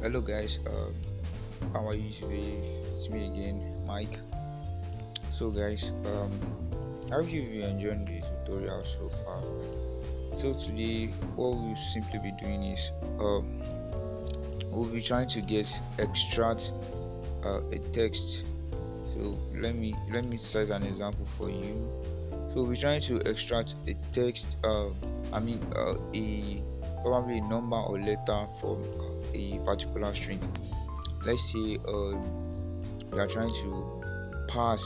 Hello guys, how are you today? It's me again, Mike. So guys, how have you been enjoying the tutorial so far? So today, what we'll simply be doing is, we'll be trying to extract a text. So let me cite an example for you. So we're trying to extract a text, a probably a number or letter from a particular string. Let's say we are trying to pass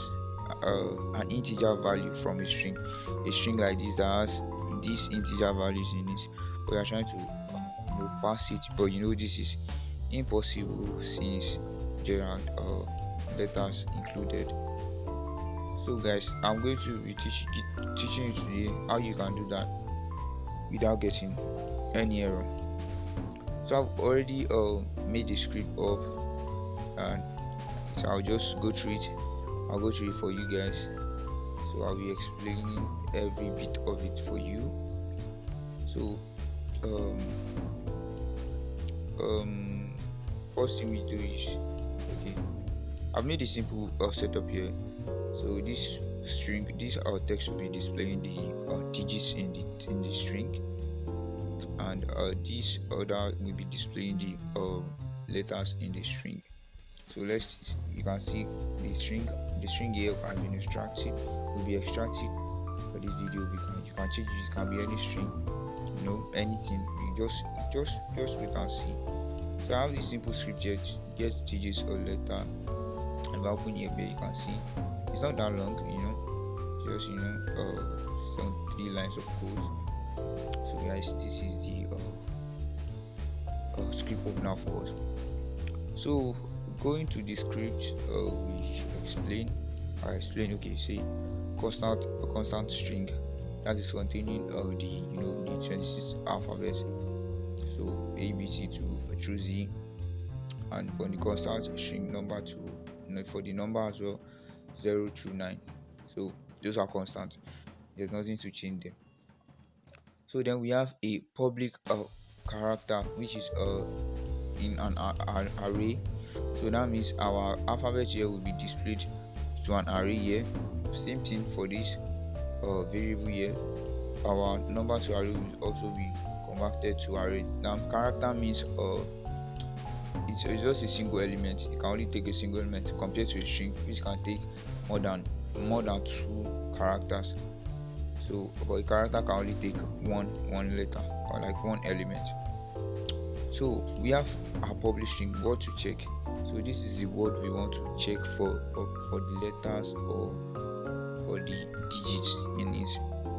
an integer value from a string like this that has these integer values in it. We are trying to pass it, but this is impossible since there are letters included. So guys, I'm going to be teaching you today how you can do that without getting any error. So I've already made the script up, and so I'll just go through it. I'll go through it for you guys. So I'll be explaining every bit of it for you. So um um first thing we do is, okay, I've made a simple setup here. So this text will be displaying the digits in the string, and this other will be displaying the letters in the string. So you can see the string here has been extracted, will be extracted for this video. You can change it, can be any string, anything. You just wait and see. So I have this simple script here: get digits or letter. And if I open here, you can see it's not that long, just 73 lines of code. So guys, this is the script opener for us. So going to the script, I explain, okay, say constant string that is containing the 26 alphabet, so A B C to through Z, and for the constant string number to for the number as well, 0 through 9. So those are constant, there's nothing to change them. So then we have a public character which is in an array. So that means our alphabet here will be displayed to an array here. Same thing for this variable here. Our number to array will also be converted to array. Now character means it's just a single element. It can only take a single element compared to a string which can take more than two characters. So but a character can only take one letter or like one element. So we have our published string, word to check. So this is the word we want to check for the letters or for the digits in it.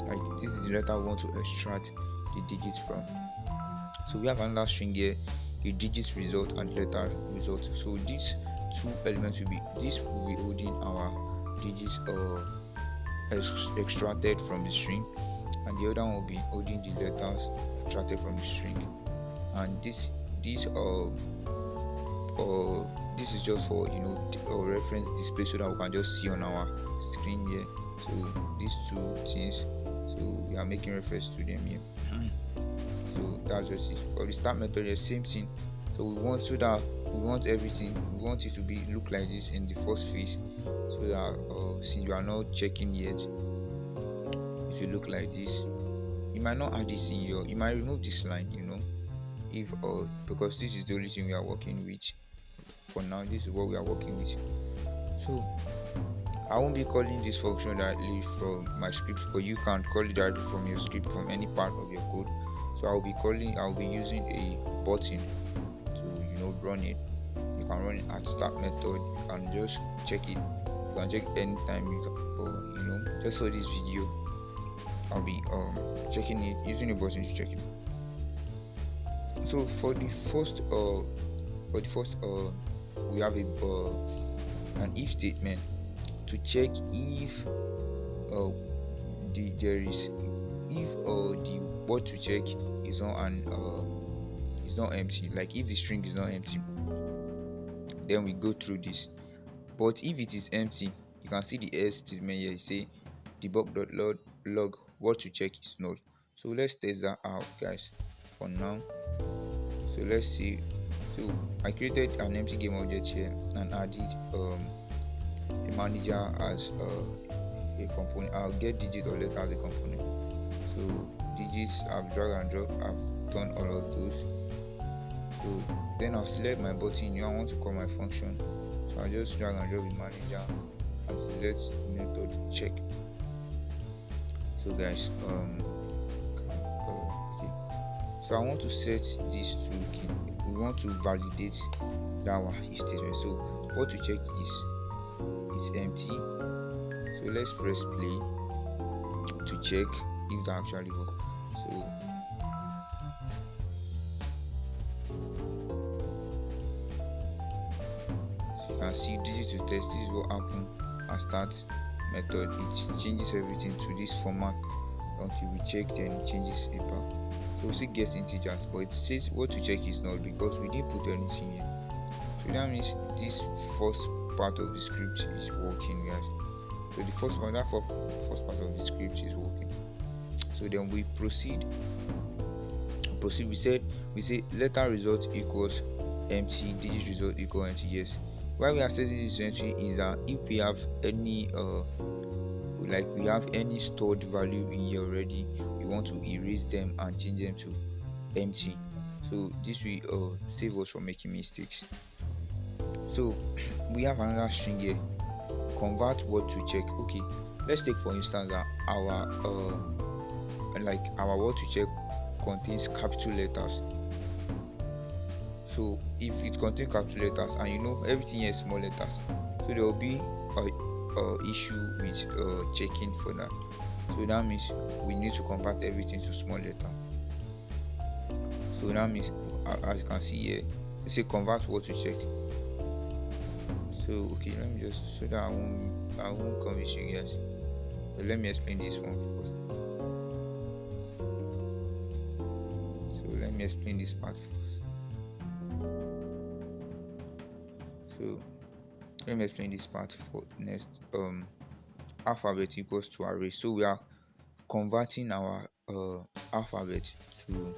Like this is the letter we want to extract the digits from. So we have another string here, the digits result and letter result. So these two elements will be holding our digits extracted from the string, and the other one will be holding the letters extracted from the string. And this is just for reference display, so that we can just see on our screen here. So these two things, so we are making reference to them here. So that's just it. For the start method, the same thing. So we want everything, we want it to be look like this in the first phase, so that since you are not checking yet, if you look like this, you might not add this you might remove this line, if because this is the only thing we are working with for now. This is what we are working with. So I won't be calling this function directly from my script, but you can call it directly from your script, from any part of your code. So I'll be using a button to run it. You can run it at start method. You can just check it. You can check anytime but just for this video, I'll be checking it using a button to check it. So for the first we have an if statement to check if the word to check is not empty. Like if the string is not empty, then we go through this. But if it is empty, you can see the else statement here. Say debug.log word to check is null. So let's test that out, guys, for now. So let's see So I created an empty game object here and added a manager as a component. I'll get digit or letter as a component. So digits, I've drag and drop, I've done all of those. So then I'll select my button. I want to call my function, so I'll just drag and drop the manager and select method check. So guys, okay, so I want to set this to key. We want to validate that our if statement. So what to check is empty. So let's press play to check if that actually works. So you can see digit to test. This is what happened and start method. It changes everything to this format until we check, then it changes it back. So we still get integers, but it says what to check is null because we didn't put anything here. So that means this first part of the script is working, guys. So the first part of the script is working. So then we proceed. We say letter result equals empty, digit result equal empty. Yes. Why we are setting this entry is that if we have any we have any stored value in here already, we want to erase them and change them to empty. So this will save us from making mistakes. So we have another string here, convert word to check. Okay, let's take for instance that our word to check contains capital letters. So if it contains capital letters and you know everything here is small letters, so there will be a issue with checking for that. So that means we need to convert everything to small letter. So that means as you can see here, it say convert word to check. So okay, let me just, so that I won't confuse you guys. But let me explain this one first. So let me explain this part first. So let me explain this part for next. Alphabet equals to array. So we are converting our alphabet to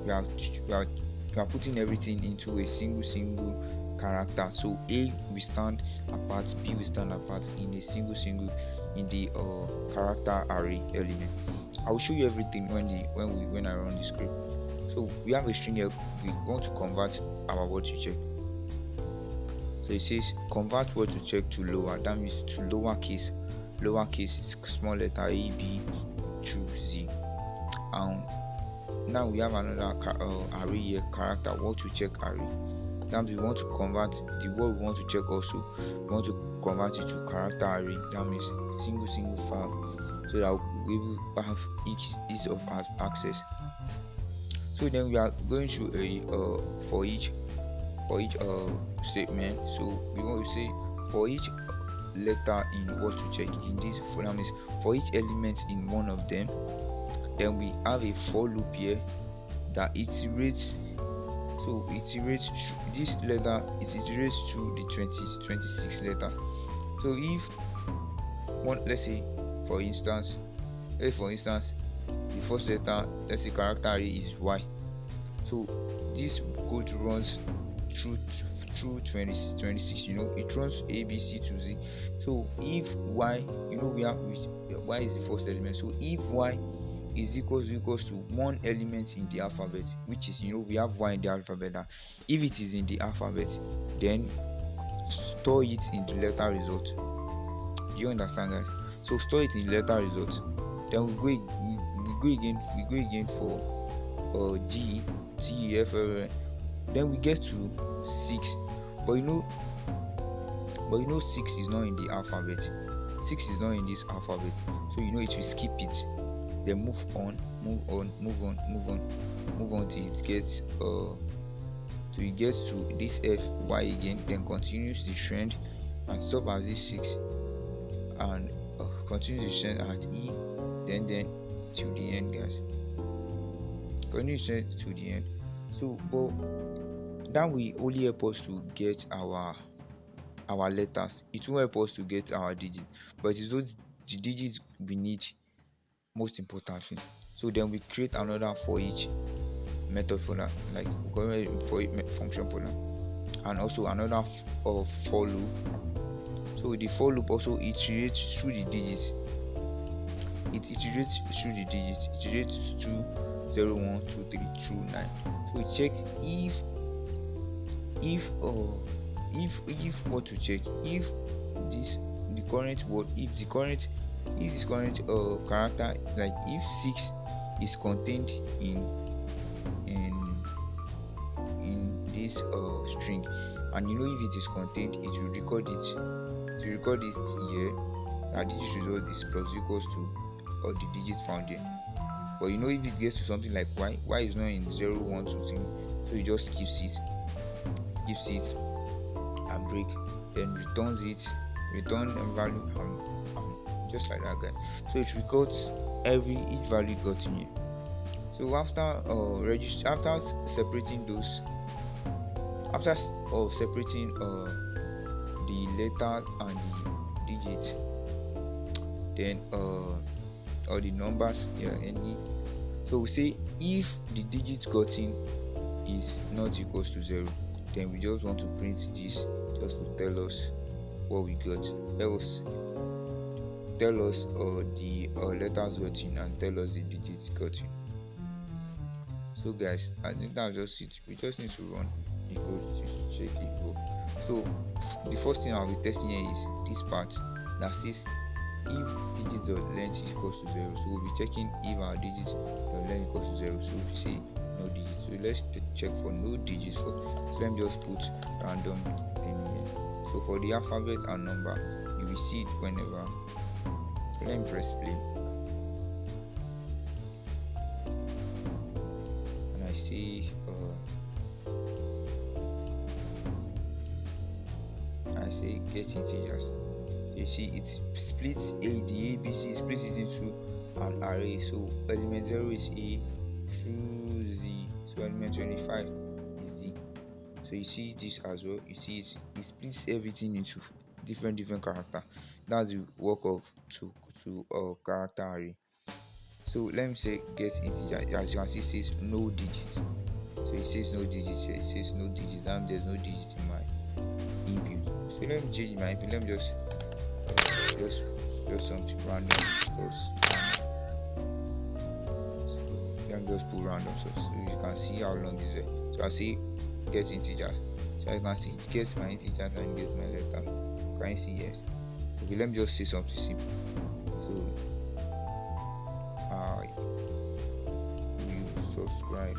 we are putting everything into a single character. So A will stand apart, B will stand apart in a single in the character array element. I will show you everything when I run the script. So we have a string here. We want to convert our word to check. So it says convert word to check to lower. That means to lowercase. Lowercase is small letter A, B through Z. And now we have another array here, character word to check array. That means we want to convert the word we want to check also. We want to convert it to character array. That means single file, so that we will have ease of access. So then we are going to a for each statement. So we want to say for each letter in what to check in this, that means for each element in one of them, then we have a for loop here that iterates. So iterates this letter, it iterates to the 26 letter. So if one, let's say for instance the first letter, let's say character array is Y, so this code runs through 26. It runs A, B, C to Z. So if Y, we have Y is the first element. So if Y is equals to one element in the alphabet, which is, we have Y in the alphabet. If it is in the alphabet, then store it in the letter result. Do you understand, guys? So store it in the letter result. Then we go again for G, dsyygfr. Then we get to 6, but 6 is not in the alphabet. 6 is not in this alphabet, so it will skip it. Then move on till it gets to this F, Y again, then continues the trend and stop at this 6 and continues the trend at E, then to the end, guys. Continue the trend to the end. So but that will only help us to get our letters. It won't help us to get our digits, but it's those the digits we need most importantly. So then we create another for each method for that, like for function for that. And also another for loop. So the for loop also iterates through the digits. It iterates through the digits. It iterates to 0, 1, 2, 3 through 9. So it checks if what to check, if this current character, like if 6 is contained in this string, and if it is contained, it will record it. Here. Our digit result is plus equals to the digits found here. But if it gets to something like y is not in 0, 1, 2, 3, so it just skips it and break, then return value, just like that, guy. So it records each value got in here. So after separating the letter and the digit, then or the numbers here, so we say if the digit gotten is not equals to 0, then we just want to print this just to tell us what we got. Tell us the letters gotten and tell us the digits gotten. So guys, I think that's just it. We just need to run the code to check it. So the first thing I'll be testing here is this part that says if digits.length is equals to 0. So we'll be checking if our digits.length equals to 0. So we say no digits. So let's check for no digits for. So let me just put random 10 here. So for the alphabet and number, you will see it whenever. So let me press play. And I see get integers. You see it splits the ABC splits it into an array. So element 0 is A through Z. So element 25 is Z. So you see this as well. You see it splits everything into different character. That's the work of to character array. So let me say get integer. As you can see, it says no digits. So it says no digits here. It says no digits, and there's no digits in my input. So let me change my input. Let me just something random, because so let me just put random, so you can see how long is it. So I see get integers. So I can see it gets my integers and gets my letter. Can you see? Yes. Okay, let me just say something simple. So I will subscribe.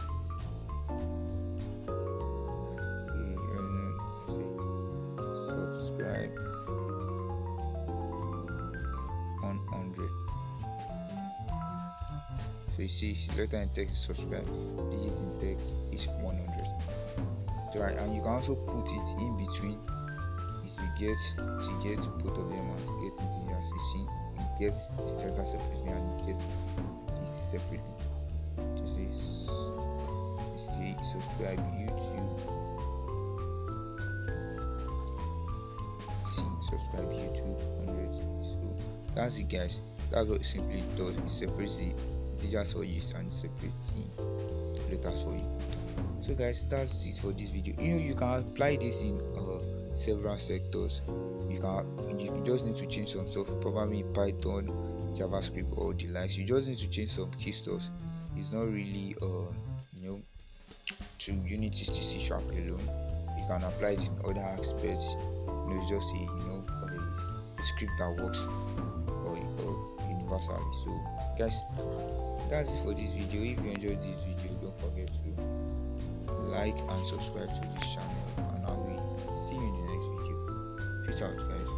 Subscribe 100. So you see letter in text is subscribe, digits in text is 100. So right, and you can also put it in between. If you get both of them and get integers, you see you get this letter separately and you get this separately. So say subscribe YouTube. Subscribe YouTube 100. So that's it, guys. That's what it simply does. It separates the integers for you and separates the letters for you. So guys, that's it for this video. You can apply this in several sectors. You just need to change some stuff, probably Python, JavaScript, or the likes. You just need to change some key stuff. It's not really to Unity C# alone. You can apply it in other aspects. It's just a script that works or universally. So guys, that's it for this video. If you enjoyed this video, don't forget to like and subscribe to this channel, and I will see you in the next video. Peace out, guys.